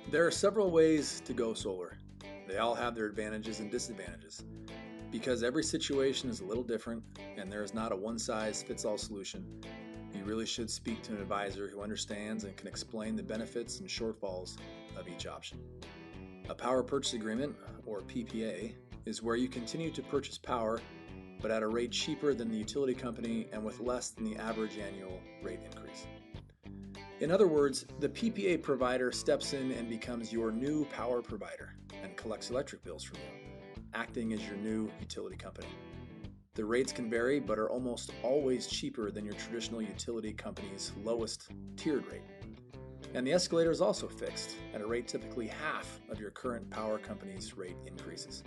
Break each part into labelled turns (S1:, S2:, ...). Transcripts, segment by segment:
S1: There are several ways to go solar. They all have their advantages and disadvantages. Because every situation is a little different and there is not a one-size-fits-all solution, you really should speak to an advisor who understands and can explain the benefits and shortfalls of each option. A power purchase agreement, or PPA, is where you continue to purchase power but at a rate cheaper than the utility company and with less than the average annual rate increase. In other words, the PPA provider steps in and becomes your new power provider and collects electric bills from you, acting as your new utility company. The rates can vary but are almost always cheaper than your traditional utility company's lowest tiered rate. And the escalator is also fixed at a rate typically half of your current power company's rate increases.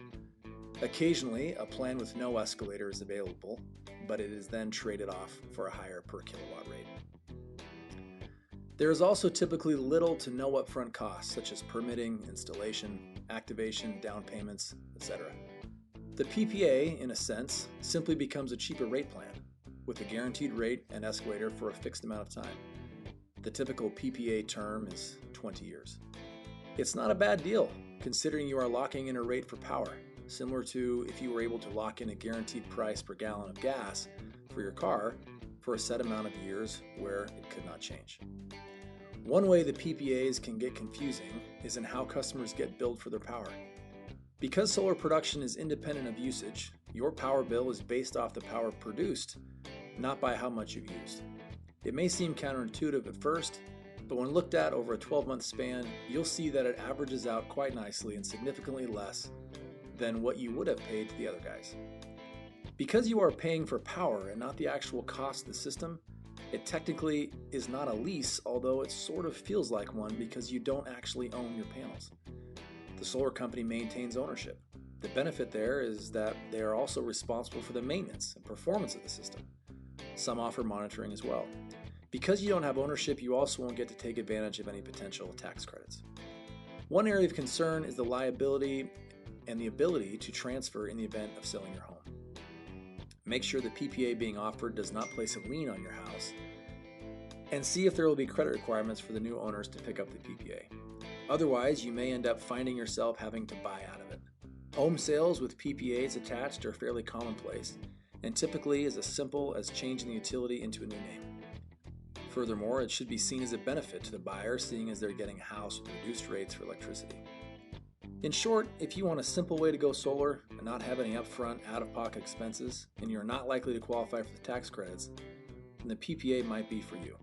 S1: Occasionally, a plan with no escalator is available, but it is then traded off for a higher per kilowatt rate. There is also typically little to no upfront costs, such as permitting, installation, activation, down payments, etc. The PPA, in a sense, simply becomes a cheaper rate plan, with a guaranteed rate and escalator for a fixed amount of time. The typical PPA term is 20 years. It's not a bad deal, considering you are locking in a rate for power, similar to if you were able to lock in a guaranteed price per gallon of gas for your car for a set amount of years where it could not change. One way the PPAs can get confusing is in how customers get billed for their power. Because solar production is independent of usage, your power bill is based off the power produced, not by how much you've used. It may seem counterintuitive at first, but when looked at over a 12-month span, you'll see that it averages out quite nicely and significantly less than what you would have paid to the other guys. Because you are paying for power and not the actual cost of the system, it technically is not a lease, although it sort of feels like one because you don't actually own your panels. The solar company maintains ownership. The benefit there is that they are also responsible for the maintenance and performance of the system. Some offer monitoring as well. Because you don't have ownership, you also won't get to take advantage of any potential tax credits. One area of concern is the liability and the ability to transfer in the event of selling your home. Make sure the PPA being offered does not place a lien on your house, and see if there will be credit requirements for the new owners to pick up the PPA. Otherwise, you may end up finding yourself having to buy out of it. Home sales with PPAs attached are fairly commonplace, and typically is as simple as changing the utility into a new name. Furthermore, it should be seen as a benefit to the buyer, seeing as they're getting a house with reduced rates for electricity. In short, if you want a simple way to go solar and not have any upfront, out-of-pocket expenses, and you're not likely to qualify for the tax credits, then the PPA might be for you.